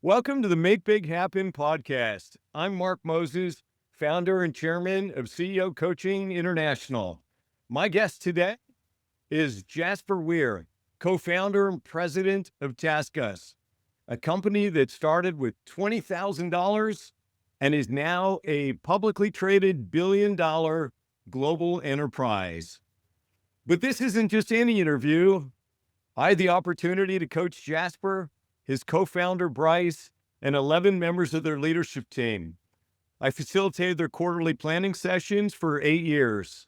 Welcome to the Make Big Happen podcast. I'm Mark Moses, founder and chairman of CEO Coaching International. My guest today is Jaspar Weir, co-founder and president of TaskUs, a company that started with $20,000 and is now a publicly traded billion-dollar global enterprise. But this isn't just any interview. I had the opportunity to coach Jaspar, his co-founder Bryce, and 11 members of their leadership team. I facilitated their quarterly planning sessions for 8 years.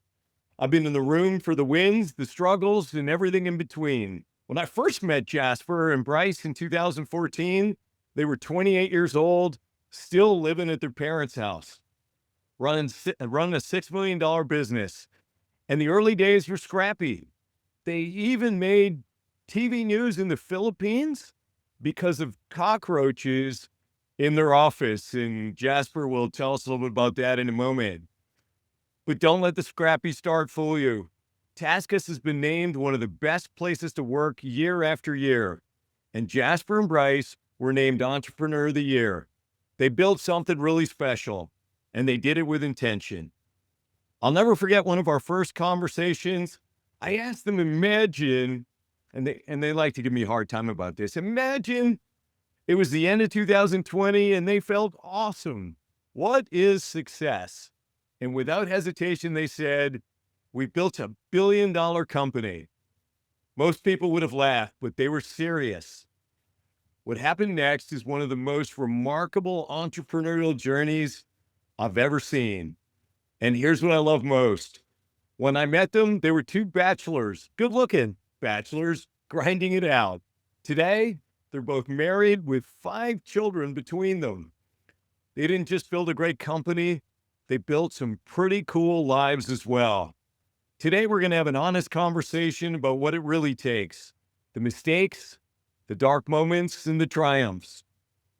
I've been in the room for the wins, the struggles, and everything in between. When I first met Jaspar and Bryce in 2014, they were 28 years old, still living at their parents' house, running a $6 million business. And the early days were scrappy. They even made TV news in the Philippines because of cockroaches in their office. And Jaspar will tell us a little bit about that in a moment. But don't let the scrappy start fool you. TaskUs has been named one of the best places to work year after year. And Jaspar and Bryce were named Entrepreneur of the Year. They built something really special, and they did it with intention. I'll never forget one of our first conversations. I asked them, imagine, and they like to give me a hard time about this. Imagine it was the end of 2020 and they felt awesome. What is success? And without hesitation, they said, we built $1 billion company. Most people would have laughed, but they were serious. What happened next is one of the most remarkable entrepreneurial journeys I've ever seen. And here's what I love most. When I met them, they were two bachelors, good-looking bachelors, grinding it out. Today, they're both married with 5 children between them. They didn't just build a great company, they built some pretty cool lives as well. Today, we're going to have an honest conversation about what it really takes, the mistakes, the dark moments, and the triumphs.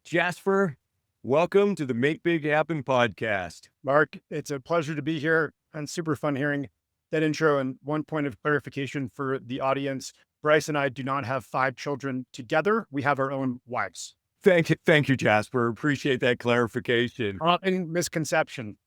Jaspar, welcome to the Make Big Happen podcast. Mark, it's a pleasure to be here and super fun hearing that intro. And one point of clarification for the audience, Bryce and I do not have 5 children together. We have our own wives. Thank you, Jaspar. Appreciate that clarification. Any misconception.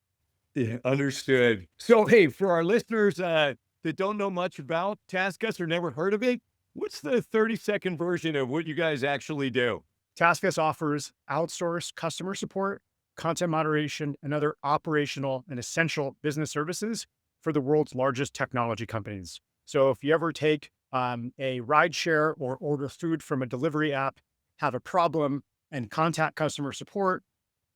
Yeah, understood. So, hey, for our listeners that don't know much about TaskUs or never heard of it, what's the 30-second version of what you guys actually do? TaskUs offers outsourced customer support, content moderation, and other operational and essential business services for the world's largest technology companies. So if you ever take a ride share or order food from a delivery app, have a problem, and contact customer support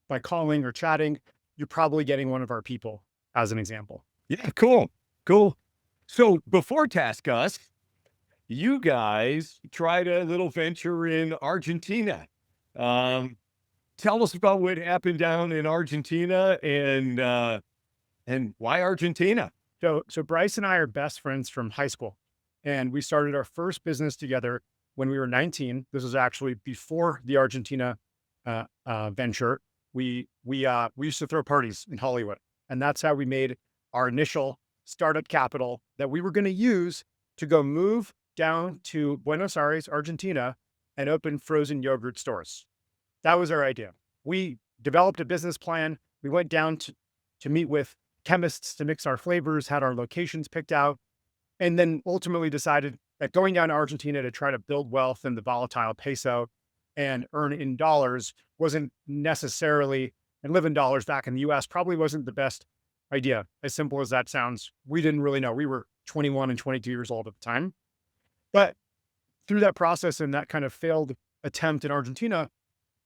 by calling or chatting, you're probably getting one of our people, as an example. Yeah, cool. So before TaskUs, you guys tried a little venture in Argentina. Tell us about what happened down in Argentina and why Argentina? So Bryce and I are best friends from high school, and we started our first business together when we were 19. This was actually before the Argentina venture. We used to throw parties in Hollywood, and that's how we made our initial startup capital that we were going to use to go move down to Buenos Aires, Argentina, and open frozen yogurt stores. That was our idea. We developed a business plan. We went down to meet with chemists to mix our flavors, had our locations picked out, and then ultimately decided that going down to Argentina to try to build wealth in the volatile peso and earn in dollars wasn't necessarily, and live in dollars back in the US probably wasn't the best idea. As simple as that sounds, we didn't really know. We were 21 and 22 years old at the time. But through that process and that kind of failed attempt in Argentina,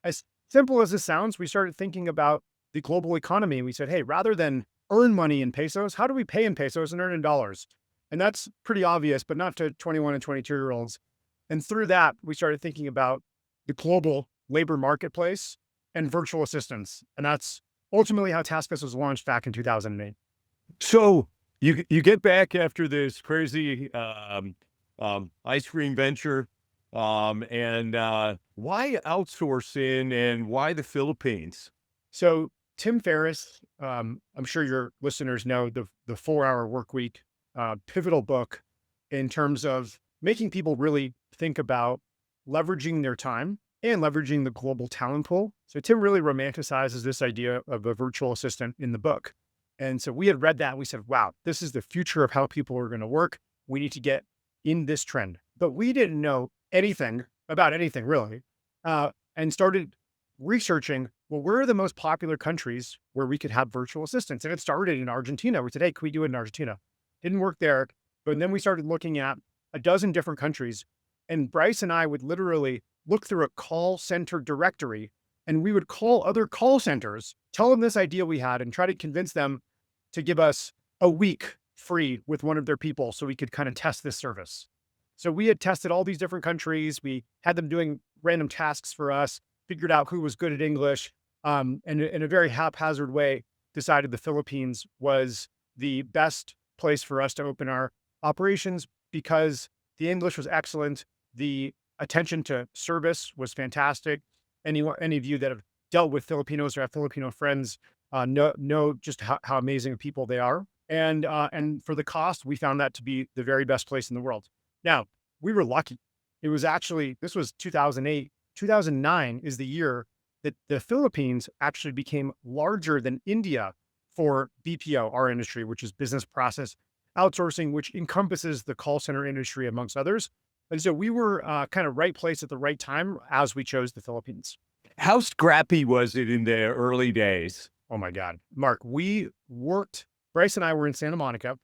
as simple as this sounds, we started thinking about the global economy. And we said, hey, rather than earn money in pesos, how do we pay in pesos and earn in dollars? And that's pretty obvious, but not to 21 and 22-year-olds. And through that, we started thinking about the global labor marketplace and virtual assistants. And that's ultimately how TaskUs was launched back in 2008. So you get back after this crazy ice cream venture, and why outsourcing and why the Philippines? So Tim Ferriss, I'm sure your listeners know the 4-Hour Workweek, pivotal book in terms of making people really think about leveraging their time and leveraging the global talent pool. So Tim really romanticizes this idea of a virtual assistant in the book. And so we had read that and we said, wow, this is the future of how people are going to work. We need to get in this trend. But we didn't know anything about anything really, and started researching, well, where are the most popular countries where we could have virtual assistants? And it started in Argentina. We said, hey, can we do it in Argentina? Didn't work there. But then we started looking at a dozen different countries. And Bryce and I would literally look through a call center directory, and we would call other call centers, tell them this idea we had, and try to convince them to give us a week free with one of their people so we could kind of test this service. So we had tested all these different countries. We had them doing random tasks for us, figured out who was good at English, and in a very haphazard way, decided the Philippines was the best place for us to open our operations because the English was excellent. The attention to service was fantastic. Any of you that have dealt with Filipinos or have Filipino friends know just how amazing people they are. And for the cost, we found that to be the very best place in the world. Now, we were lucky. It was actually, this was 2008. 2009 is the year that the Philippines actually became larger than India for BPO, our industry, which is business process outsourcing, which encompasses the call center industry, amongst others. And so we were kind of right place at the right time as we chose the Philippines. How scrappy was it in the early days? Oh my God, Mark, Bryce and I were in Santa Monica.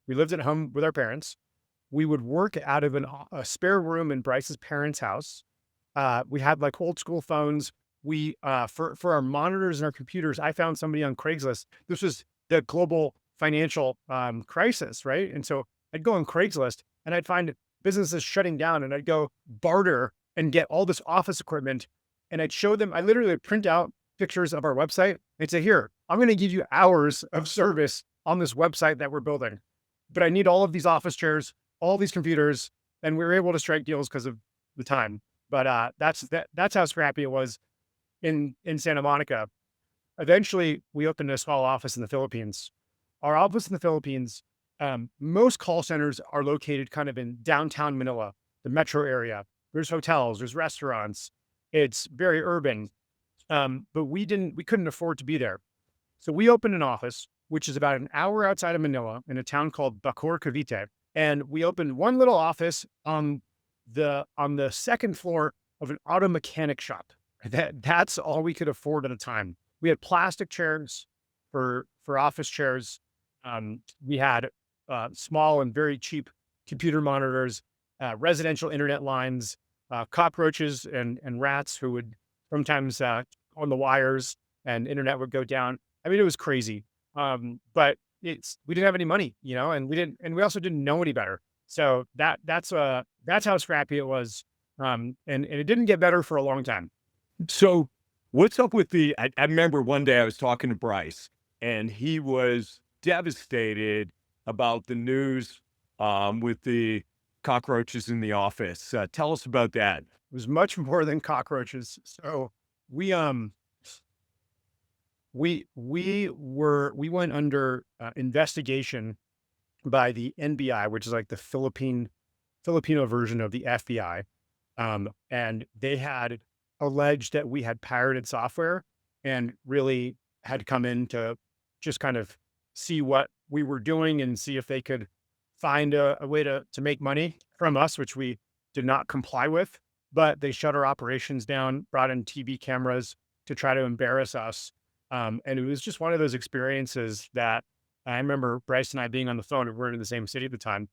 We lived at home with our parents. We would work out of a spare room in Bryce's parents' house. We had like old school phones. We, for our monitors and our computers, I found somebody on Craigslist. This was the global financial crisis, right? And so I'd go on Craigslist and I'd find businesses shutting down, and I'd go barter and get all this office equipment. And I'd show them, I literally would print out pictures of our website and say, here, I'm going to give you hours of service on this website that we're building, but I need all of these office chairs, all these computers. And we were able to strike deals because of the time. But that's how scrappy it was in Santa Monica. Eventually, we opened a small office in the Philippines. Our office in the Philippines, most call centers are located kind of in downtown Manila, the metro area. There's hotels, there's restaurants. It's very urban, but we couldn't afford to be there. So we opened an office, which is about an hour outside of Manila in a town called Bacoor, Cavite. And we opened one little office on the second floor of an auto mechanic shop. That's all we could afford at a time. We had plastic chairs for office chairs. We had small and very cheap computer monitors, residential internet lines, cockroaches and rats who would sometimes on the wires, and internet would go down. I mean, it was crazy. But we didn't have any money, and we also didn't know any better. So that's how scrappy it was. And it didn't get better for a long time. So what's up with I remember one day I was talking to Bryce, and he was devastated about the news with the cockroaches in the office. Tell us about that. It was much more than cockroaches. So we went under investigation by the NBI, which is like the Filipino version of the FBI. And they had alleged that we had pirated software and really had come in to just kind of see what we were doing and see if they could find a way to make money from us, which we did not comply with. But they shut our operations down, brought in TV cameras to try to embarrass us. And it was just one of those experiences that I remember Bryce and I being on the phone, and we were in the same city at the time,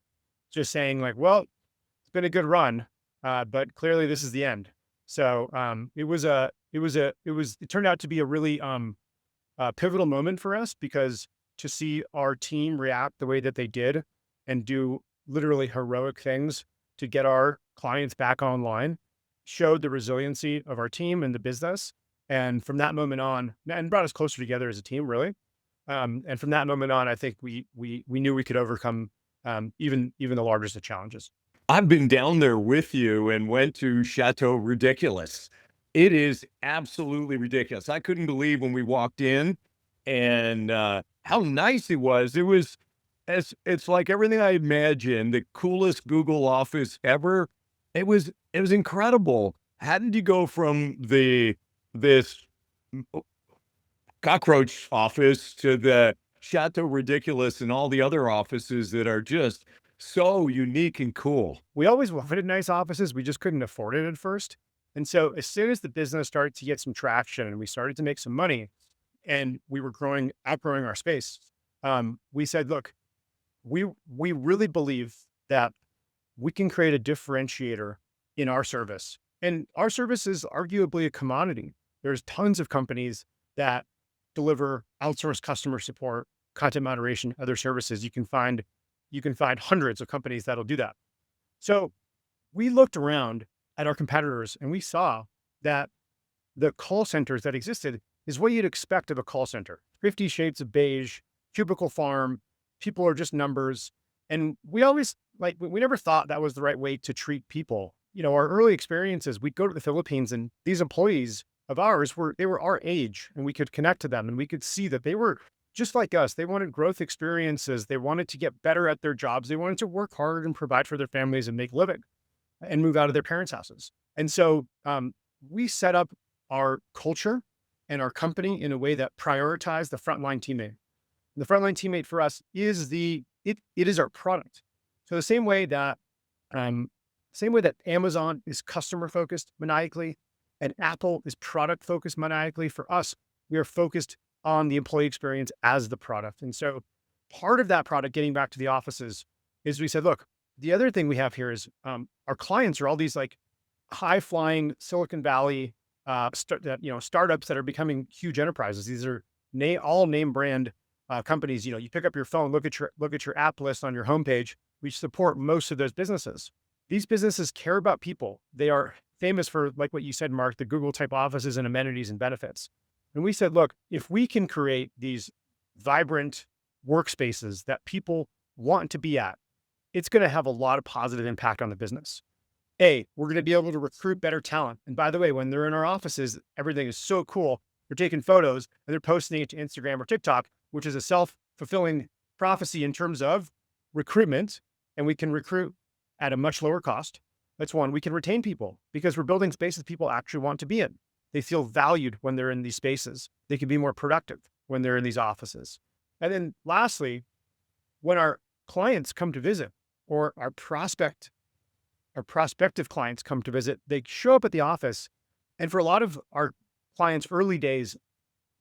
just saying like, well, it's been a good run, but clearly this is the end. So it turned out to be a really pivotal moment for us, because to see our team react the way that they did and do literally heroic things to get our clients back online showed the resiliency of our team and the business. And from that moment on, and brought us closer together as a team, really. And from that moment on, I think we knew we could overcome even the largest of challenges. I've been down there with you and went to Chateau Ridiculous. It is absolutely ridiculous. I couldn't believe when we walked in and how nice it was. It's like everything I imagined, the coolest Google office ever. It was incredible. how did you go from this cockroach office to the Chateau Ridiculous and all the other offices that are just so unique and cool? We always wanted nice offices. We just couldn't afford it at first. And so as soon as the business started to get some traction and we started to make some money and we were outgrowing our space, we said, look, we really believe that we can create a differentiator in our service. And our service is arguably a commodity. There's tons of companies that deliver outsourced customer support, content moderation, other services. You can find hundreds of companies that'll do that. So we looked around at our competitors and we saw that the call centers that existed is what you'd expect of a call center. 50 Shades of Beige, cubicle farm, people are just numbers. And we always we never thought that was the right way to treat people. Our early experiences, we'd go to the Philippines and these employees of ours were our age and we could connect to them and we could see that they were just like us. They wanted growth experiences. They wanted to get better at their jobs. They wanted to work hard and provide for their families and make a living and move out of their parents' houses. And so we set up our culture and our company in a way that prioritized the frontline teammate. The frontline teammate for us is it is our product. So the same way that Amazon is customer focused maniacally and Apple is product focused maniacally, for us, we are focused on the employee experience as the product. And so part of that product, getting back to the offices, is we said, look, the other thing we have here is our clients are all these high flying Silicon Valley startups that are becoming huge enterprises. These are all name brand companies. You pick up your phone, look at your app list on your homepage. We support most of those businesses. These businesses care about people. They are famous for, like what you said, Mark, the Google type offices and amenities and benefits. And we said, look, if we can create these vibrant workspaces that people want to be at, it's going to have a lot of positive impact on the business. We're going to be able to recruit better talent. And by the way, when they're in our offices, everything is so cool. They're taking photos and they're posting it to Instagram or TikTok, which is a self-fulfilling prophecy in terms of recruitment. And we can recruit at a much lower cost. That's one. We can retain people because we're building spaces people actually want to be in. They feel valued when they're in these spaces. They can be more productive when they're in these offices. And then lastly, when our clients come to visit or our prospective clients come to visit, they show up at the office. And for a lot of our clients, early days,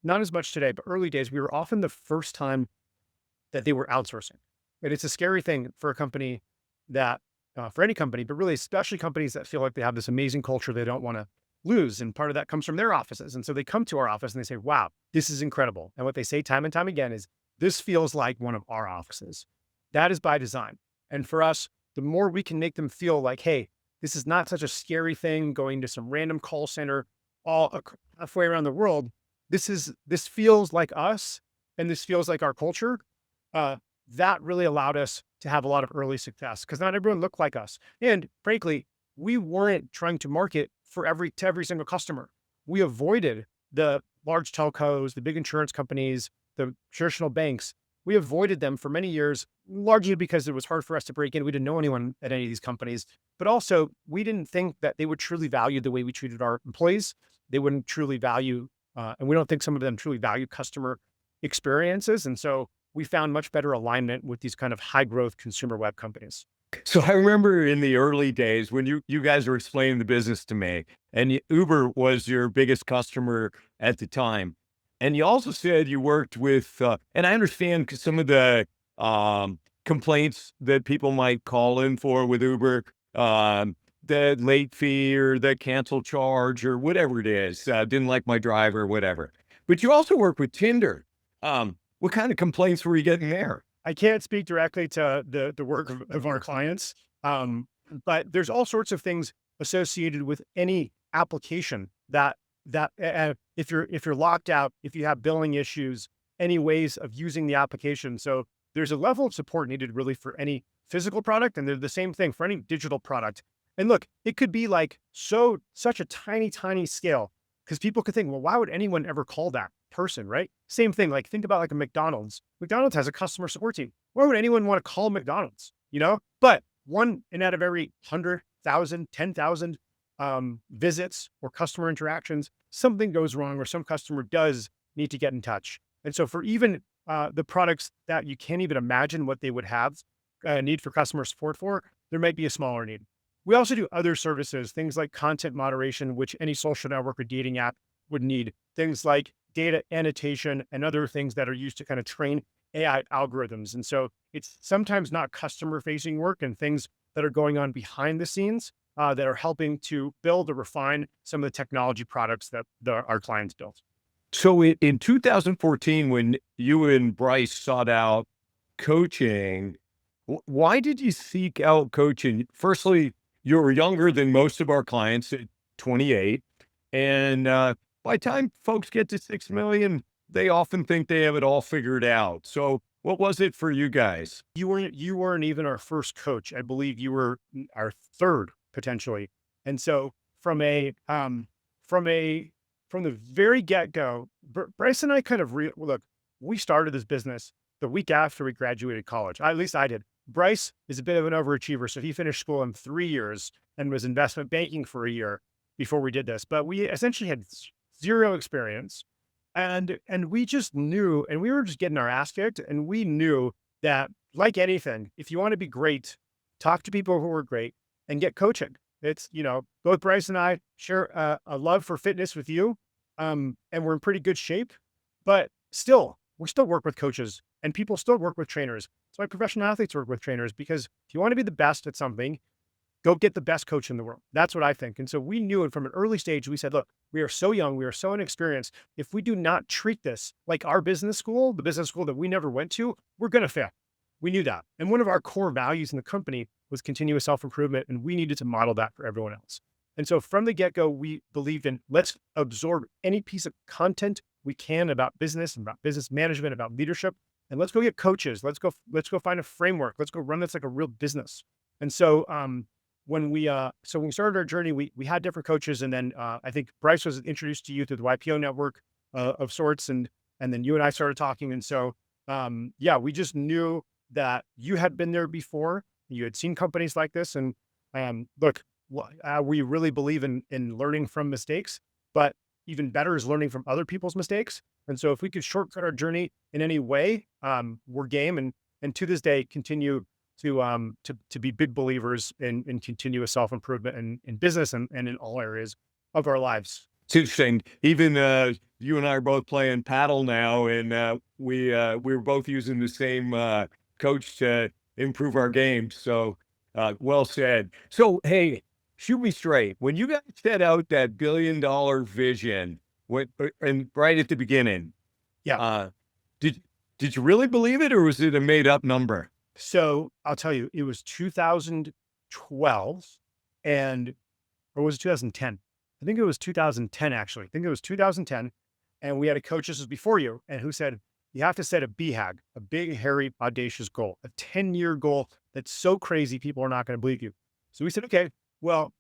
not as much today, but early days, we were often the first time that they were outsourcing. And it's a scary thing for a company for any company, but really especially companies that feel like they have this amazing culture they don't want to lose. And part of that comes from their offices. And so they come to our office and they say, wow, this is incredible. And what they say time and time again is, this feels like one of our offices. That is by design. And for us, the more we can make them feel like, hey, this is not such a scary thing going to some random call center all halfway around the world. This feels like us and this feels like our culture. That really allowed us to have a lot of early success because not everyone looked like us. And frankly, we weren't trying to market to every single customer. We avoided the large telcos, the big insurance companies, the traditional banks. We avoided them for many years, largely because it was hard for us to break in. We didn't know anyone at any of these companies, but also we didn't think that they would truly value the way we treated our employees. They wouldn't truly value, and we don't think some of them truly value customer experiences. And so we found much better alignment with these kind of high growth consumer web companies. So I remember in the early days when you guys were explaining the business to me, and Uber was your biggest customer at the time. And you also said you worked with, and I understand some of the complaints that people might call in for with Uber, the late fee or the cancel charge or whatever it is, didn't like my driver or whatever. But you also work with Tinder. What kind of complaints were you getting there? I can't speak directly to the work of our clients, but there's all sorts of things associated with any application that if you're locked out, if you have billing issues, any ways of using the application. So there's a level of support needed really for any physical product, and they're the same thing for any digital product. And look, it could be such a tiny scale because people could think, well, why would anyone ever call that person, right? Same thing. Think about a McDonald's. McDonald's has a customer support team. Why would anyone want to call McDonald's? But one in out of every 100,000, 10,000 visits or customer interactions, something goes wrong or some customer does need to get in touch. And so for even the products that you can't even imagine what they would have need for customer support for, there might be a smaller need. We also do other services, things like content moderation, which any social network or dating app would need, things like data annotation and other things that are used to kind of train AI algorithms. And so it's sometimes not customer facing work and things that are going on behind the scenes that are helping to build or refine some of the technology products that our clients built. So in 2014, when you and Bryce sought out coaching, why did you seek out coaching? Firstly, you were younger than most of our clients at 28. And by the time folks get to 6 million, they often think they have it all figured out. So what was it for you guys? You weren't even our first coach. I believe you were our third potentially. And so from a from a from the very get-go, Bryce and I kind of look, we started this business the week after we graduated college. At least I did. Bryce is a bit of an overachiever. So he finished school in 3 years and was investment banking for a year before we did this. But we essentially had zero experience. And we just knew, and we were just getting our ass kicked. And we knew that, like anything, if you want to be great, talk to people who are great and get coaching. It's, both Bryce and I share a love for fitness with you. And we're in pretty good shape, but still, we still work with coaches and people still work with trainers. That's why professional athletes work with trainers, because if you want to be the best at something, go get the best coach in the world. That's what I think. And so we knew it from an early stage. We said, look, we are so young. We are so inexperienced. If we do not treat this like our business school, the business school that we never went to, we're going to fail. We knew that. And one of our core values in the company was continuous self-improvement. And we needed to model that for everyone else. And so from the get-go, we believed in, let's absorb any piece of content we can about business and about business management, about leadership, and let's go get coaches. Let's go find a framework. Let's go run this like a real business. And so when we started our journey, we had different coaches, and then I think Bryce was introduced to you through the YPO network of sorts, and then you and I started talking. And so we just knew that you had been there before. You had seen companies like this, and look, we really believe in learning from mistakes, but even better is learning from other people's mistakes. And so if we could shortcut our journey in any way, we're game, and to this day continue to be big believers in continuous self-improvement in business and in all areas of our lives. It's interesting. Even you and I are both playing paddle now, and we're both using the same coach to improve our game. So well said. So hey, shoot me straight. When you guys set out that $1 billion vision, and right at the beginning, Yeah. did you really believe it, or was it a made up number? So I'll tell you, it was 2012 or was it 2010? I think it was 2010, actually. I think it was 2010. And we had a coach, this was before you, and who said, you have to set a BHAG, a big, hairy, audacious goal, a 10-year goal that's so crazy, people are not going to believe you. So we said, okay, well,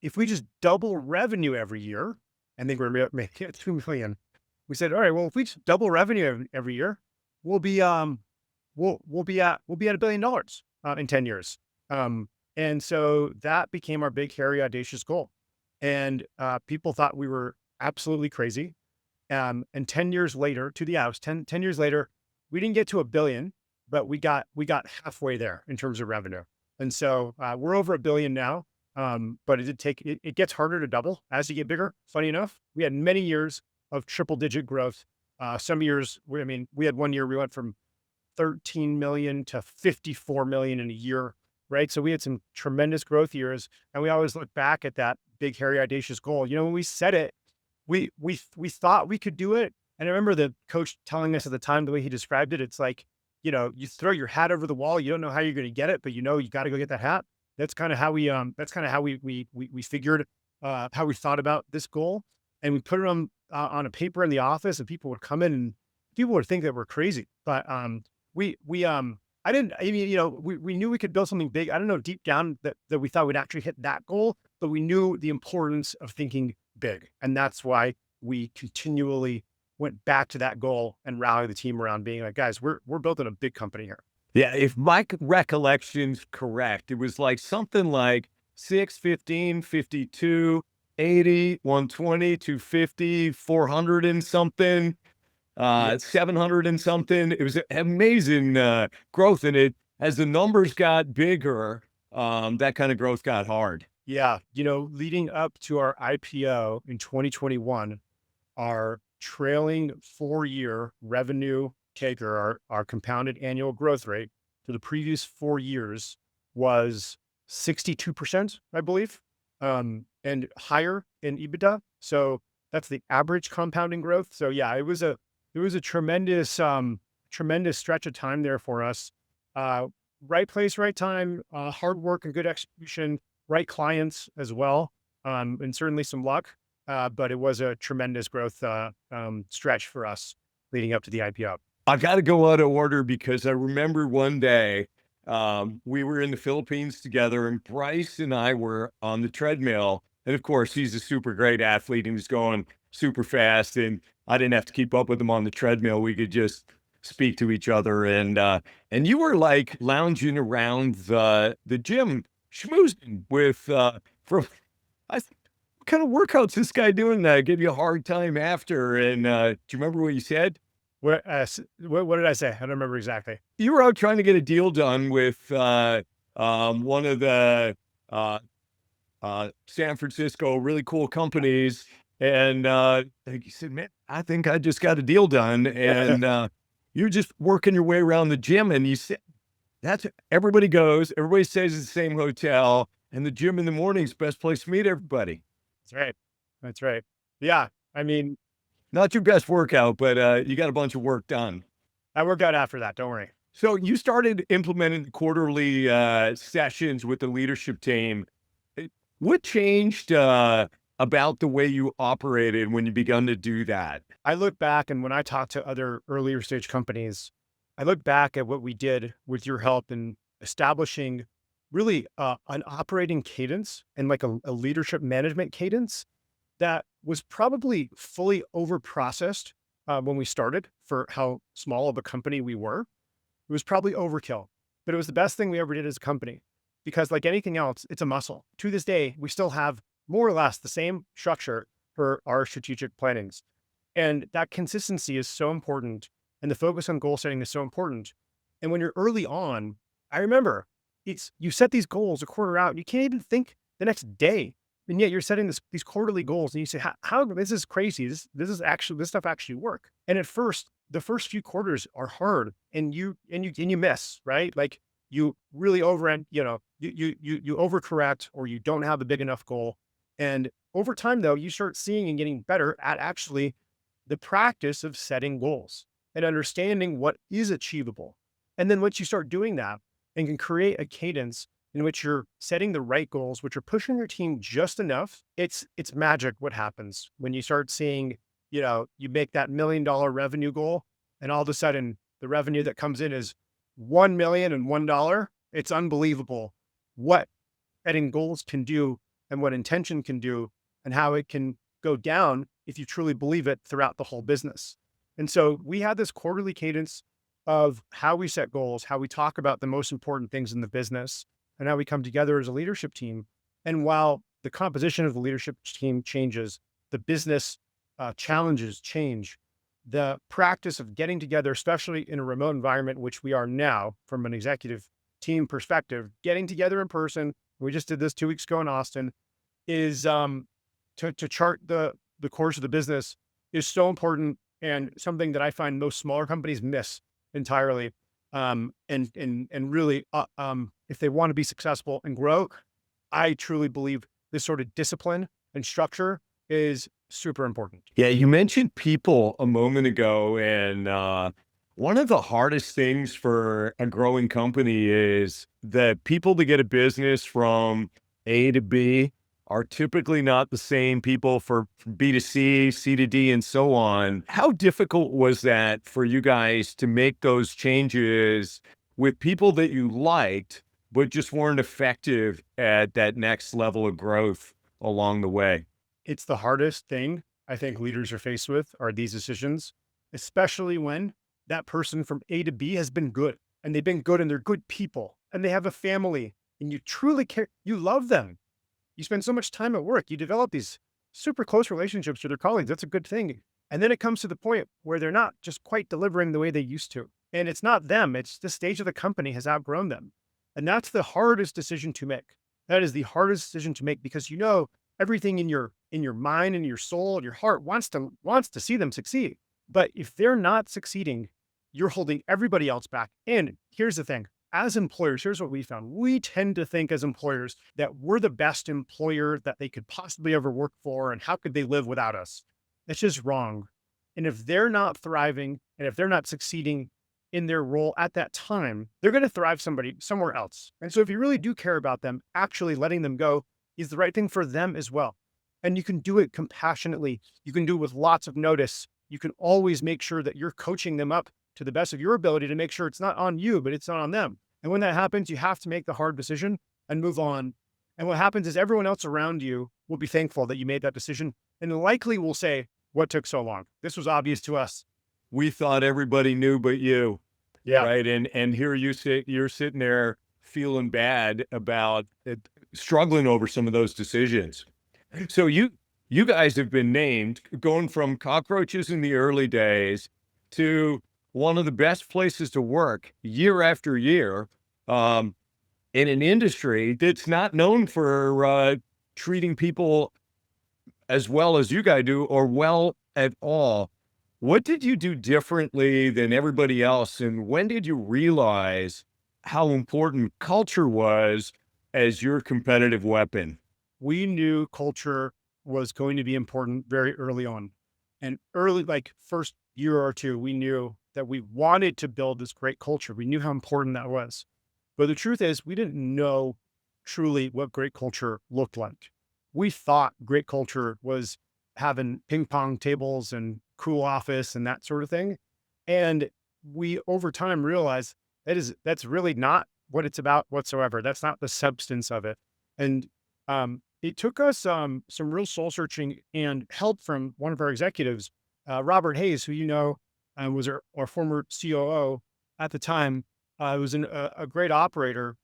if we just double revenue every year, I think we're making it 2 million. We said, all right, well, if we just double revenue every year, we'll be at $1 billion in 10 years. And so that became our big, hairy, audacious goal. And people thought we were absolutely crazy. And 10 years later, to the house, 10 years later, we didn't get to $1 billion, but we got halfway there in terms of revenue. And so we're over $1 billion now. But it gets harder to double as you get bigger. Funny enough, we had many years of triple digit growth. Some years, we had one year we went from 13 million to 54 million in a year, right? So we had some tremendous growth years, and we always look back at that big, hairy, audacious goal. When we set it, we thought we could do it. And I remember the coach telling us at the time, the way he described it, it's like, you throw your hat over the wall, you don't know how you're going to get it, but you got to go get that hat. That's kind of how we figured, how we thought about this goal, and we put it on a paper in the office, and people would come in and people would think that we're crazy. But we knew we could build something big. I don't know deep down that we thought we'd actually hit that goal, but we knew the importance of thinking big. And that's why we continually went back to that goal and rallied the team around being like, guys, we're building a big company here. Yeah, if my recollection's correct, it was like something like 6, 15, 52, 80, 120, 250, 400 and something, Yeah. 700 and something. It was amazing growth in it. As the numbers got bigger, that kind of growth got hard. Yeah. Leading up to our IPO in 2021, our trailing 4-year revenue CAGR, our compounded annual growth rate for the previous 4 years was 62%, I believe, and higher in EBITDA. So that's the average compounding growth. So yeah, it was a tremendous stretch of time there for us. Uh, right place, right time, hard work and good execution, right clients as well, and certainly some luck. But it was a tremendous growth stretch for us leading up to the IPO. I got to go out of order because I remember one day we were in the Philippines together, and Bryce and I were on the treadmill. And of course, he's a super great athlete and he was going super fast. And I didn't have to keep up with him on the treadmill. We could just speak to each other. And you were like lounging around the gym, schmoozing with, I said, what kind of workouts this guy doing that? Give you a hard time after. And do you remember what you said? What did I say? I don't remember exactly. You were out trying to get a deal done with one of the San Francisco really cool companies, and like you said, man, I think I just got a deal done, and you're just working your way around the gym, and you said that's everybody goes, everybody stays at the same hotel, and the gym in the morning is the best place to meet everybody. That's right. That's right. Yeah. I mean, Not your best workout, but you got a bunch of work done. I worked out after that. Don't worry. So you started implementing the quarterly sessions with the leadership team. What changed about the way you operated when you begun to do that? I look back, and when I talk to other earlier stage companies, I look back at what we did with your help in establishing really an operating cadence and like a leadership management cadence that was probably fully over processed when we started for how small of a company we were. It was probably overkill, but it was the best thing we ever did as a company because, like anything else, it's a muscle. To this day, we still have more or less the same structure for our strategic plannings. And that consistency is so important. And the focus on goal setting is so important. And when you're early on, I remember you set these goals a quarter out, and you can't even think the next day. And yet you're setting these quarterly goals and you say, how this is crazy. This stuff actually work. And at first, the first few quarters are hard and you miss, right? Like you really you overcorrect or you don't have a big enough goal. And over time though, you start seeing and getting better at actually the practice of setting goals and understanding what is achievable. And then once you start doing that and can create a cadence in which you're setting the right goals, which are pushing your team just enough, it's magic what happens when you start seeing, you make that $1 million revenue goal and all of a sudden the revenue that comes in is $1,001,001. It's unbelievable what setting goals can do and what intention can do and how it can go down if you truly believe it throughout the whole business. And so we had this quarterly cadence of how we set goals, how we talk about the most important things in the business, and how we come together as a leadership team. And while the composition of the leadership team changes, the business challenges change, the practice of getting together, especially in a remote environment, which we are now from an executive team perspective, getting together in person, we just did this 2 weeks ago in Austin, is to chart the course of the business is so important and something that I find most smaller companies miss entirely. And really, if they want to be successful and grow, I truly believe this sort of discipline and structure is super important. Yeah, you mentioned people a moment ago, and one of the hardest things for a growing company is that people to get a business from A to B are typically not the same people for B to C, C to D, and so on. How difficult was that for you guys to make those changes with people that you liked, but just weren't effective at that next level of growth along the way? It's the hardest thing I think leaders are faced with are these decisions, especially when that person from A to B has been good and they've been good and they're good people and they have a family and you truly care. You love them. You spend so much time at work, you develop these super close relationships with your colleagues. That's a good thing. And then it comes to the point where they're not just quite delivering the way they used to. And it's not them, it's the stage of the company has outgrown them. And that's the hardest decision to make. That is the hardest decision to make because everything in your mind and your soul and your heart wants to see them succeed. But if they're not succeeding, you're holding everybody else back. And here's the thing. As employers, here's what we found. We tend to think as employers that we're the best employer that they could possibly ever work for. And how could they live without us? That's just wrong. And if they're not thriving and if they're not succeeding in their role at that time, they're going to thrive somewhere else. And so if you really do care about them, actually letting them go is the right thing for them as well. And you can do it compassionately. You can do it with lots of notice. You can always make sure that you're coaching them up to the best of your ability to make sure it's not on you, but it's not on them. And when that happens, you have to make the hard decision and move on. And what happens is everyone else around you will be thankful that you made that decision and likely will say, what took so long? This was obvious to us. We thought everybody knew but you. Yeah. Right. And here you're sitting there feeling bad about it, struggling over some of those decisions. So you guys have been named going from cockroaches in the early days to one of the best places to work year after year, in an industry that's not known for treating people as well as you guys do or well at all. What did you do differently than everybody else? And when did you realize how important culture was as your competitive weapon? We knew culture was going to be important very early on. And early, like first year or two, we knew that we wanted to build this great culture. We knew how important that was. But the truth is, we didn't know truly what great culture looked like. We thought great culture was having ping pong tables and cool office and that sort of thing. And we over time realized that's really not what it's about whatsoever. That's not the substance of it. And it took us some real soul searching and help from one of our executives, Robert Hayes, who was our former COO at the time. Was a great operator.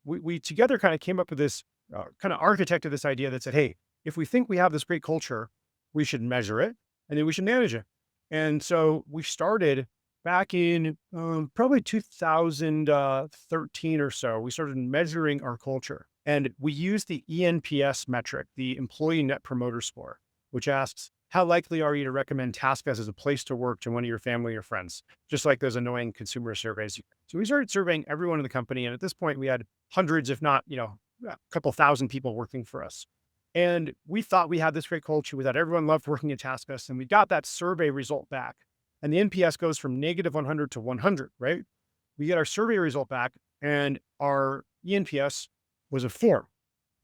We together kind of came up with this, kind of architected this idea that said, hey, if we think we have this great culture, we should measure it and then we should manage it. And so we started back in probably 2013 or so. We started measuring our culture and we used the ENPS metric, the Employee Net Promoter Score, which asks, how likely are you to recommend TaskUs as a place to work to one of your family or friends? Just like those annoying consumer surveys. So we started surveying everyone in the company. And at this point we had hundreds, if not, a couple thousand people working for us. And we thought we had this great culture. We thought everyone loved working at TaskUs. And we got that survey result back. And the NPS goes from negative 100 to 100, right? We get our survey result back and our ENPS was a 4,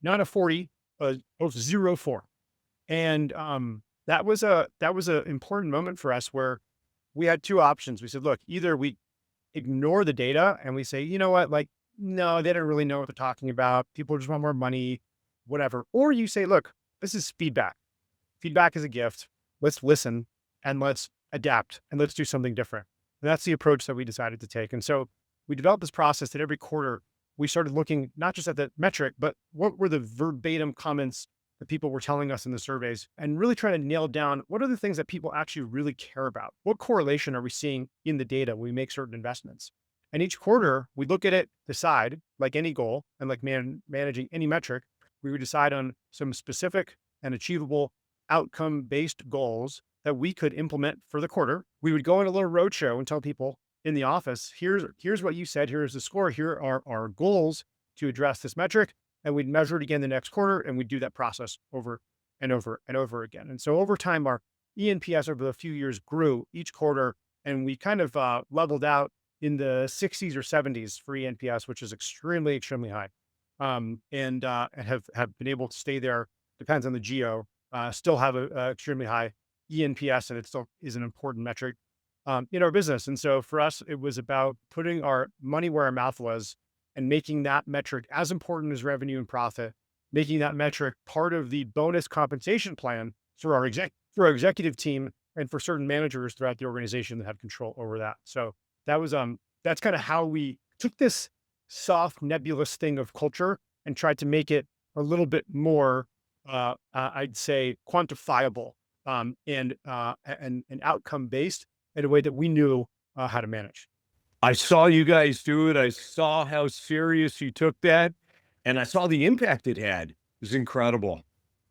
not a 40, a 0.4. And that was an important moment for us where we had two options. We said, look, either we ignore the data and we say, you know what, like, no, they don't really know what they're talking about. People just want more money, whatever. Or you say, look, this is feedback. Feedback is a gift. Let's listen and let's adapt and let's do something different. And that's the approach that we decided to take. And so we developed this process that every quarter we started looking not just at the metric, but what were the verbatim comments that people were telling us in the surveys and really trying to nail down what are the things that people actually really care about? What correlation are we seeing in the data when we make certain investments? And each quarter we look at it, decide like any goal and like managing any metric, we would decide on some specific and achievable outcome-based goals that we could implement for the quarter. We would go on a little roadshow and tell people in the office, here's what you said, here's the score, here are our goals to address this metric. And we'd measure it again the next quarter and we'd do that process over and over and over again. And so over time, our ENPS over the few years grew each quarter and we kind of leveled out in the 60s or 70s for ENPS, which is extremely, extremely high. And have been able to stay there, depends on the geo, still have a extremely high ENPS, and it still is an important metric in our business. And so for us, it was about putting our money where our mouth was and making that metric as important as revenue and profit, making that metric part of the bonus compensation plan for our executive team and for certain managers throughout the organization that have control over that. So that was, that's kind of how we took this soft nebulous thing of culture and tried to make it a little bit more, I'd say, quantifiable, and outcome based in a way that we knew how to manage. I saw you guys do it. I saw how serious you took that, and I saw the impact it had. It was incredible.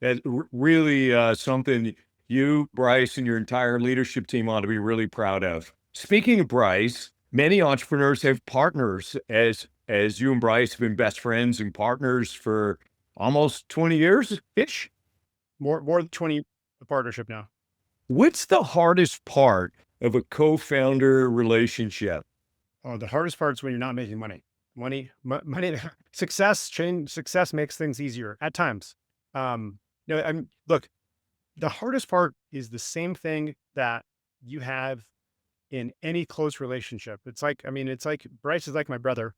That really something you, Bryce, and your entire leadership team ought to be really proud of. Speaking of Bryce, many entrepreneurs have partners, as you and Bryce have been best friends and partners for almost 20 years ish. More than 20 partnership now. What's the hardest part of a co-founder relationship? Oh, the hardest part is when you're not making money. Money, success makes things easier at times. Look, the hardest part is the same thing that you have in any close relationship. It's like Bryce is like my brother.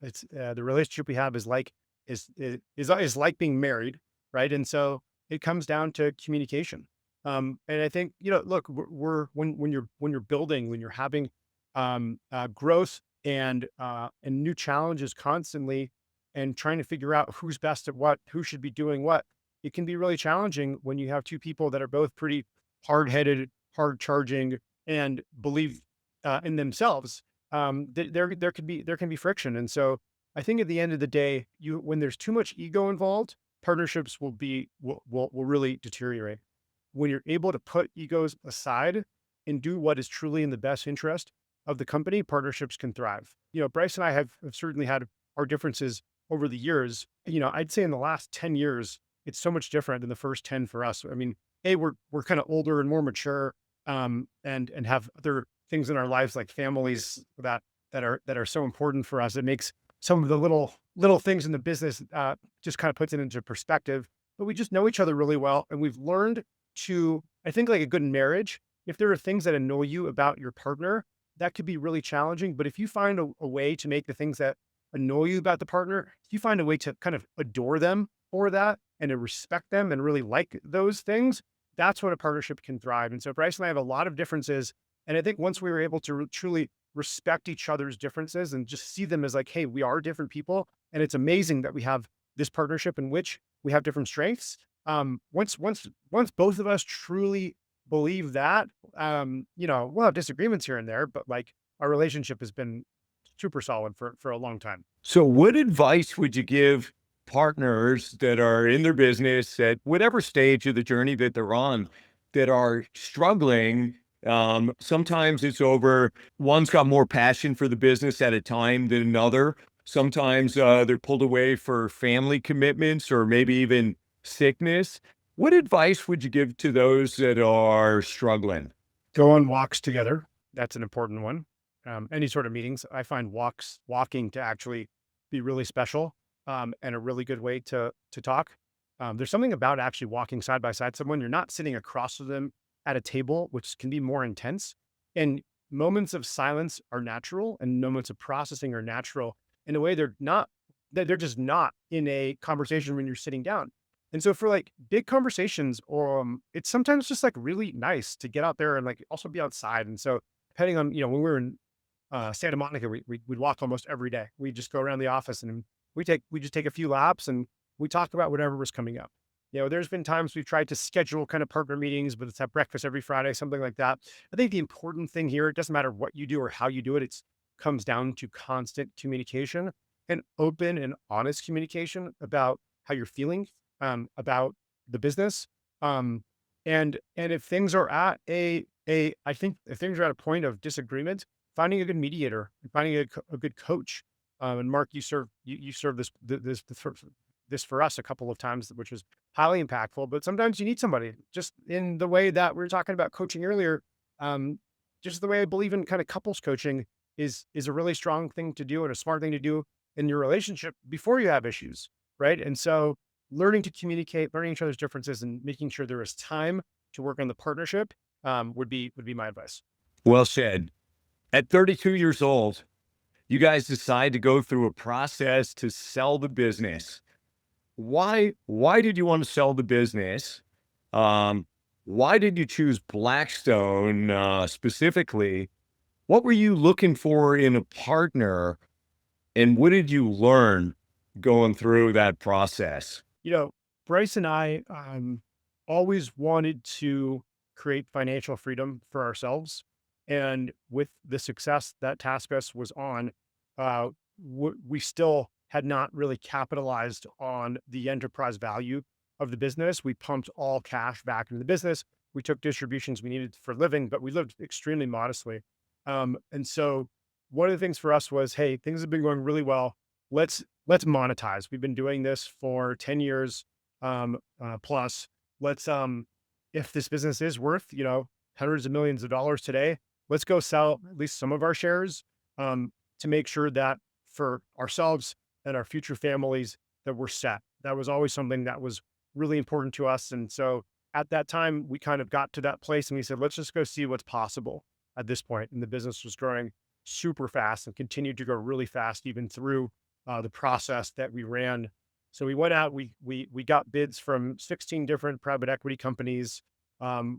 It's the relationship we have is like being married, right? And so it comes down to communication. And I think, look, when you're building, when you're having growth and new challenges constantly, and trying to figure out who's best at what, who should be doing what, it can be really challenging when you have two people that are both pretty hard-headed, hard charging, and believe in themselves. There can be friction, and so I think at the end of the day, when there's too much ego involved, partnerships will really deteriorate. When you're able to put egos aside and do what is truly in the best interest of the company, partnerships can thrive. Bryce and I have certainly had our differences over the years. I'd say in the last 10 years, it's so much different than the first 10 for us. I mean, we're kind of older and more mature, and have other things in our lives like families that are so important for us. It makes some of the little things in the business just kind of puts it into perspective. But we just know each other really well, and we've learned to, I think, like a good marriage, if there are things that annoy you about your partner, that could be really challenging. But if you find a way to make the things that annoy you about the partner, if you find a way to kind of adore them for that and to respect them and really like those things, that's when a partnership can thrive. And so Bryce and I have a lot of differences. And I think once we were able to truly respect each other's differences and just see them as like, hey, we are different people. And it's amazing that we have this partnership in which we have different strengths. Once both of us truly believe that, we'll have disagreements here and there, but like our relationship has been super solid for a long time. So what advice would you give partners that are in their business at whatever stage of the journey that they're on, that are struggling? Sometimes it's over, one's got more passion for the business at a time than another. Sometimes they're pulled away for family commitments or maybe even sickness. What advice would you give to those that are struggling? Go on walks together. That's an important one. Any sort of meetings, I find walking to actually be really special, and a really good way to talk. There's something about actually walking side by side someone. You're not sitting across from them at a table, which can be more intense. And moments of silence are natural, and moments of processing are natural in a way they're just not in a conversation when you're sitting down. And so for like big conversations, it's sometimes just like really nice to get out there and like also be outside. And so depending on, when we were in Santa Monica, we'd walk almost every day. We just go around the office and we just take a few laps and we talk about whatever was coming up. There's been times we've tried to schedule kind of partner meetings, but it's have breakfast every Friday, something like that. I think the important thing here, it doesn't matter what you do or how you do it. It comes down to constant communication and open and honest communication about how you're feeling, about the business. And if things are at I think if things are at a point of disagreement, finding a good mediator and finding a good coach. And Mark, you serve this for us a couple of times, which was highly impactful. But sometimes you need somebody, just in the way that we were talking about coaching earlier. Just the way I believe in kind of couples coaching is a really strong thing to do and a smart thing to do in your relationship before you have issues, right? And so learning to communicate, learning each other's differences, and making sure there is time to work on the partnership would be my advice. Well said. At 32 years old, you guys decide to go through a process to sell the business. Why did you want to sell the business? Why did you choose Blackstone specifically? What were you looking for in a partner? And what did you learn going through that process? Bryce and I always wanted to create financial freedom for ourselves. And with the success that TaskUs was on, uh, we still had not really capitalized on the enterprise value of the business. We pumped all cash back into the business. We took distributions we needed for living, but we lived extremely modestly. And so one of the things for us was, hey, things have been going really well. Let's monetize. We've been doing this for 10 years plus. Let's if this business is worth, hundreds of millions of dollars today, let's go sell at least some of our shares to make sure that for ourselves and our future families that we're set. That was always something that was really important to us. And so at that time, we kind of got to that place and we said, let's just go see what's possible at this point. And the business was growing super fast and continued to grow really fast, even through the process that we ran. So we went out, we got bids from 16 different private equity companies.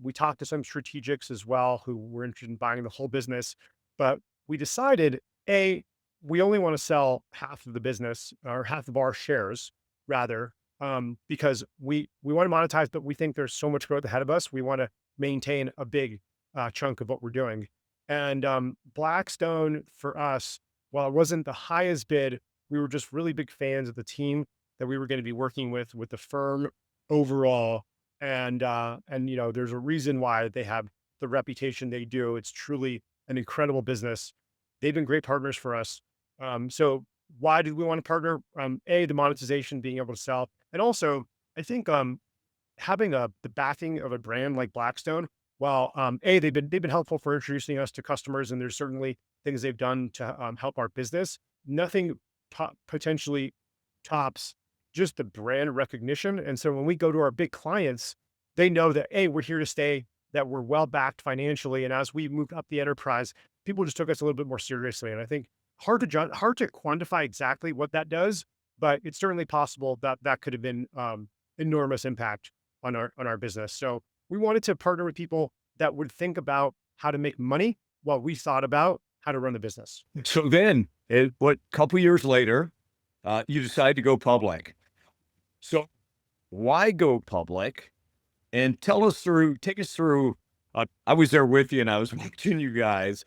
We talked to some strategics as well who were interested in buying the whole business, but we decided, we only want to sell half of the business or half of our shares rather, because we want to monetize, but we think there's so much growth ahead of us. We want to maintain a big chunk of what we're doing. And Blackstone for us, while it wasn't the highest bid, we were just really big fans of the team that we were going to be working with the firm overall. And there's a reason why they have the reputation they do. It's truly an incredible business. They've been great partners for us. So why did we want to partner? The monetization, being able to sell, and also I think having the backing of a brand like Blackstone. While they've been helpful for introducing us to customers, and there's certainly things they've done to help our business. Nothing potentially tops just the brand recognition. And so when we go to our big clients, they know that, we're here to stay, that we're well backed financially. And as we moved up the enterprise, people just took us a little bit more seriously. And I think hard to quantify exactly what that does, but it's certainly possible that that could have been enormous impact on our business. So we wanted to partner with people that would think about how to make money while we thought about how to run the business. So then, couple years later, you decide to go public. So why go public? And take us through, I was there with you and I was watching you guys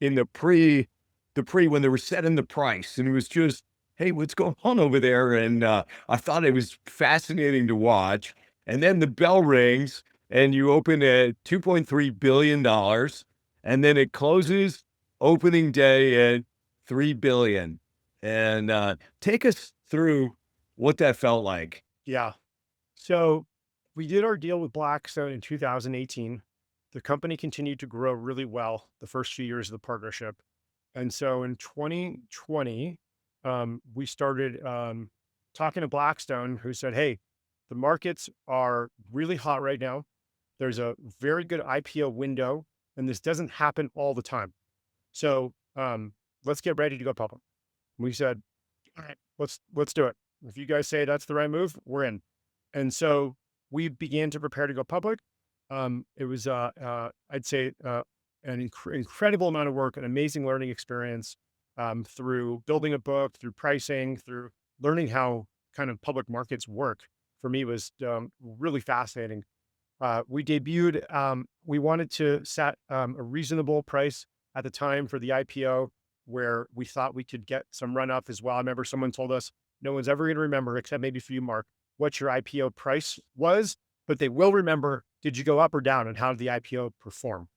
in the pre when they were setting the price, and it was just, hey, what's going on over there? And I thought it was fascinating to watch. And then the bell rings and you open at $2.3 billion, and then it closes opening day at $3 billion. And take us through what that felt like. Yeah. So we did our deal with Blackstone in 2018. The company continued to grow really well the first few years of the partnership. And so in 2020, we started talking to Blackstone, who said, hey, the markets are really hot right now. There's a very good IPO window, and this doesn't happen all the time. So let's get ready to go public. We said, all right, let's do it. If you guys say that's the right move, we're in. And so we began to prepare to go public. It was, I'd say, an incredible amount of work, an amazing learning experience through building a book, through pricing, through learning how kind of public markets work. For me, was really fascinating. We debuted, we wanted to set a reasonable price at the time for the IPO, where we thought we could get some run up as well. I remember someone told us, no one's ever going to remember, except maybe for you, Mark, what your IPO price was, but they will remember, did you go up or down, and how did the IPO perform?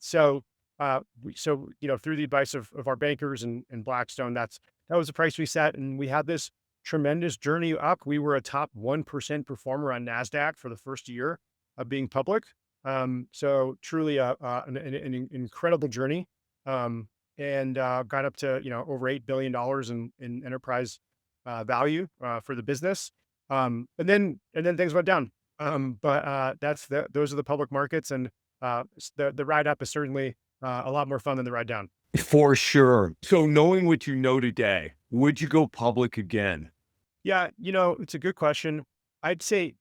So through the advice of our bankers and Blackstone, that was the price we set. And we had this tremendous journey up. We were a top 1% performer on NASDAQ for the first year of being public. So truly an incredible journey. And got up to, over $8 billion in enterprise value for the business. And then things went down. But those are the public markets, and the ride up is certainly a lot more fun than the ride down. For sure. So knowing what you know today, would you go public again? Yeah, it's a good question. I'd say,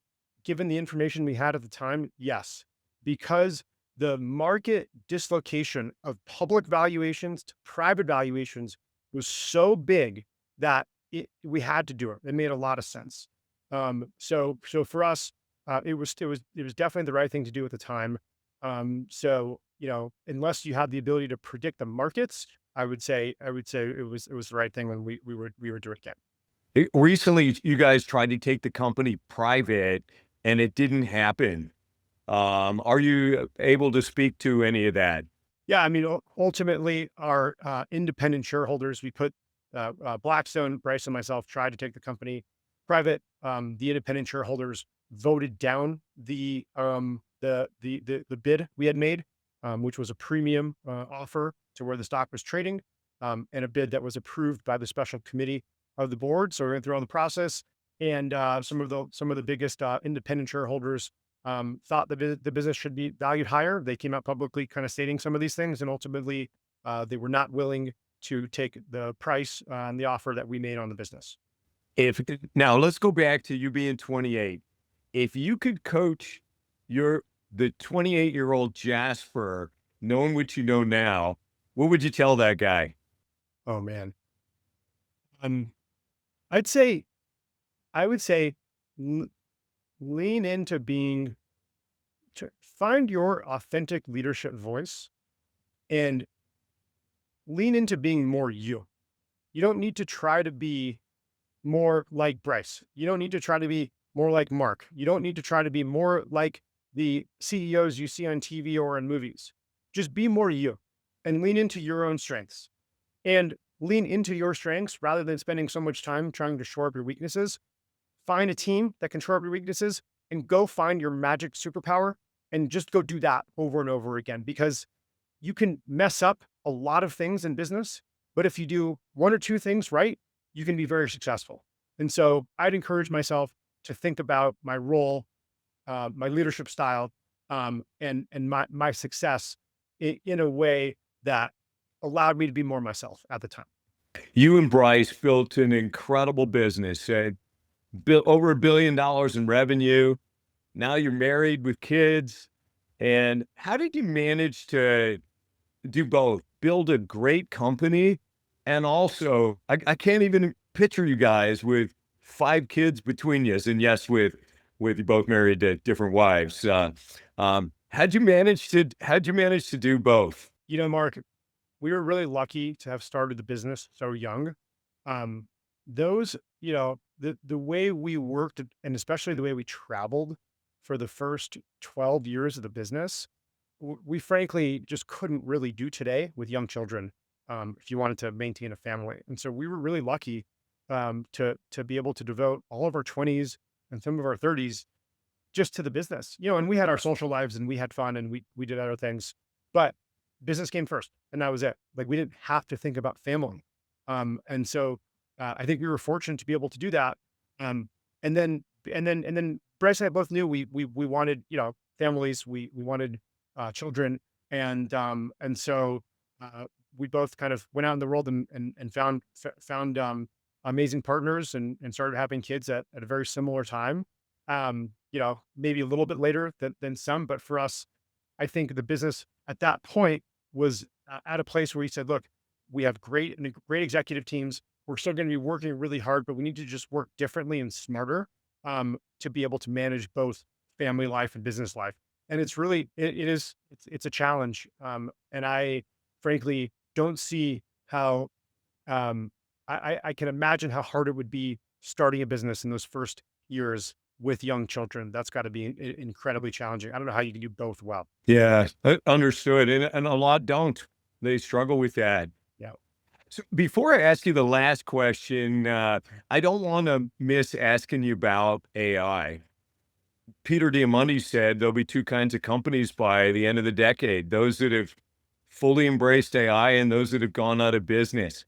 given the information we had at the time, yes, because the market dislocation of public valuations to private valuations was so big that we had to do it. It made a lot of sense. So for us, it was definitely the right thing to do at the time. So unless you have the ability to predict the markets, I would say it was the right thing when we were doing it. Recently, you guys tried to take the company private and it didn't happen. Are you able to speak to any of that? Yeah, I mean, ultimately, our independent shareholders, we put Blackstone, Bryce, and myself tried to take the company private. The independent shareholders voted down the bid we had made, which was a premium offer to where the stock was trading, and a bid that was approved by the special committee of the board. So we went through all the process, and some of the biggest independent shareholders thought the business should be valued higher. They came out publicly kind of stating some of these things, and ultimately they were not willing to take the price and the offer that we made on the business. If now let's go back to you being 28. If you could coach the 28-year-old Jasper, knowing what you know now, what would you tell that guy? Oh man, um, I'd say I would say l- lean into being to find your authentic leadership voice and lean into being more you. You don't need to try to be more like Bryce. You don't need to try to be more like Mark. You don't need to try to be more like the CEOs you see on TV or in movies. Just be more you and lean into your own strengths and lean into your strengths rather than spending so much time trying to shore up your weaknesses. Find a team that can shore up your weaknesses and go find your magic superpower and just go do that over and over again because you can mess up a lot of things in business, but if you do one or two things right, you can be very successful. And so I'd encourage myself to think about my role, my leadership style, and my success in a way that allowed me to be more myself at the time. You and Bryce built an incredible business, built over $1 billion in revenue. Now you're married with kids. And how did you manage to do both? Build a great company and also, I can't even picture you guys with 5 kids between you. And yes, with you both married to different wives. How'd you manage to do both? Mark, we were really lucky to have started the business so young. Um, those, the way we worked and especially the way we traveled for the first 12 years of the business, we frankly just couldn't really do today with young children. If you wanted to maintain a family. And so we were really lucky to be able to devote all of our 20s and some of our 30s just to the business, and we had our social lives and we had fun and we did other things, but business came first and that was it. Like we didn't have to think about family. And so I think we were fortunate to be able to do that. Um, and then Bryce and I both knew we wanted, families, we wanted children. And so we both kind of went out in the world and found amazing partners and started having kids at a very similar time. Maybe a little bit later than some, but for us, I think the business at that point was at a place where he said, look, we have great executive teams. We're still going to be working really hard, but we need to just work differently and smarter to be able to manage both family life and business life. And it's really, it's a challenge. And I frankly don't see how, I can imagine how hard it would be starting a business in those first years with young children. That's got to be incredibly challenging. I don't know how you can do both well. Yeah, understood. And a lot don't. They struggle with that. Yeah. So before I ask you the last question, I don't want to miss asking you about AI. Peter Diamandis said there'll be two kinds of companies by the end of the decade, those that have fully embraced AI and those that have gone out of business.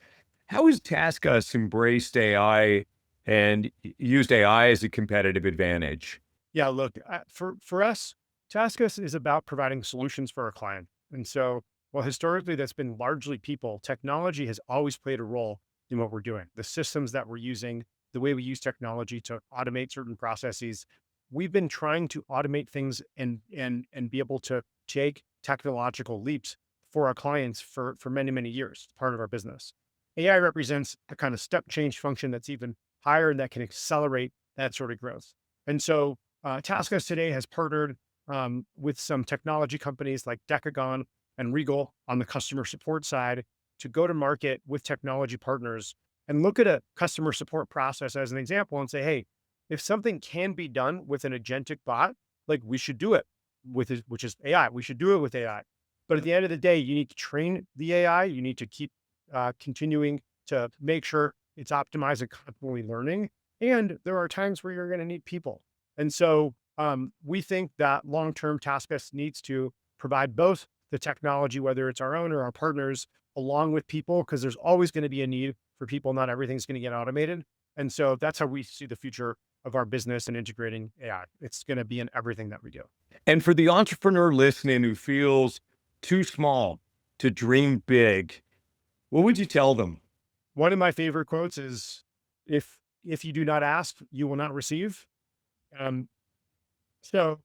How has TaskUs embraced AI and used AI as a competitive advantage? Yeah. Look, for us, TaskUs is about providing solutions for our client. And so, well, historically, that's been largely people. Technology has always played a role in what we're doing. The systems that we're using, the way we use technology to automate certain processes. We've been trying to automate things and be able to take technological leaps for our clients for many, many years. It's part of our business. AI represents a kind of step change function that's even higher and that can accelerate that sort of growth. And so TaskUs today has partnered with some technology companies like Decagon and Regal on the customer support side to go to market with technology partners and look at a customer support process as an example and say, hey, if something can be done with an agentic bot, like we should do it with it, which is AI. We should do it with AI. But at the end of the day, you need to train the AI. You need to keep continuing to make sure it's optimized and constantly learning. And there are times where you're going to need people. And so we think that long-term TaskUs needs to provide both the technology, whether it's our own or our partners, along with people, because there's always going to be a need for people. Not everything's going to get automated. And so that's how we see the future of our business and integrating AI. It's going to be in everything that we do. And for the entrepreneur listening who feels too small to dream big, what would you tell them? One of my favorite quotes is, if you do not ask, you will not receive. So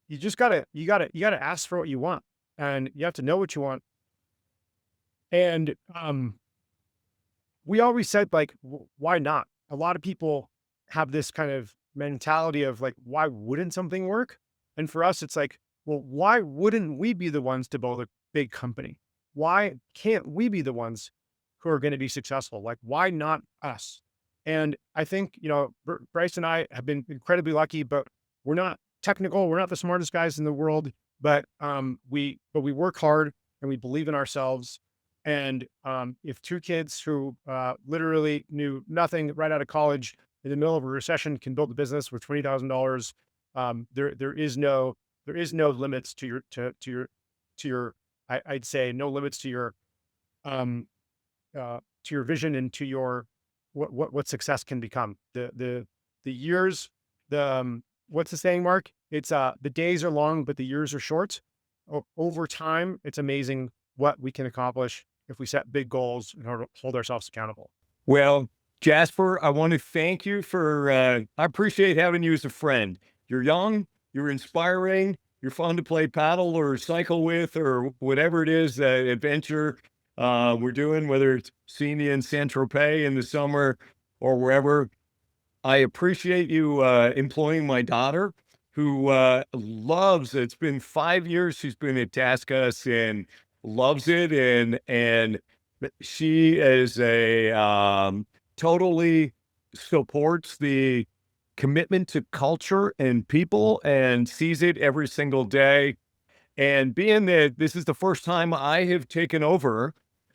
you gotta ask for what you want, and you have to know what you want. And we always said, like, why not? A lot of people have this kind of mentality of like, why wouldn't something work? And for us, it's like, well, why wouldn't we be the ones to build a big company? Why can't we be the ones who are going to be successful? Like, why not us? And I think, Bryce and I have been incredibly lucky, but we're not technical. We're not the smartest guys in the world, but we work hard and we believe in ourselves. And if two kids who literally knew nothing right out of college in the middle of a recession can build a business with $20,000, there is no limits to your I'd say no limits to your vision and to your what success can become. The years, what's the saying, Mark? It's the days are long, but the years are short. Over time, it's amazing what we can accomplish if we set big goals and hold ourselves accountable. Well, Jaspar, I want to thank you for, I appreciate having you as a friend. You're young, you're inspiring, you're fun to play paddle or cycle with, or whatever it is, adventure we're doing, whether it's seeing you in Saint-Tropez in the summer or wherever. I appreciate you employing my daughter, who loves, it's been 5 years she's been at TaskUs and loves it. And she is totally supports the commitment to culture and people and sees it every single day. And being that this is the first time I have taken over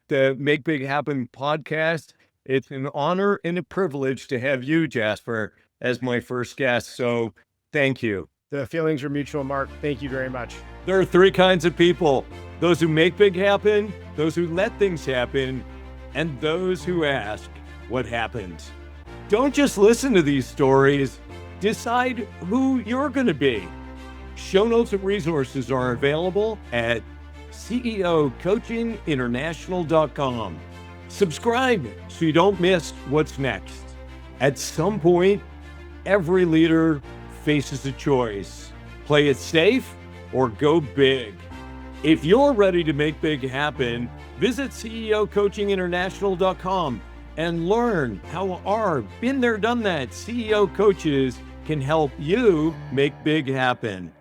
the Make Big Happen podcast, it's an honor and a privilege to have you, Jaspar, as my first guest. So thank you. The feelings are mutual, Mark. Thank you very much. There are three kinds of people: those who make big happen, those who let things happen, and those who ask what happened. Don't just listen to these stories, decide who you're going to be. Show notes and resources are available at ceocoachinginternational.com. Subscribe so you don't miss what's next. At some point, every leader faces a choice: play it safe or go big. If you're ready to make big happen, visit ceocoachinginternational.com and learn how our been there, done that CEO coaches can help you make big happen.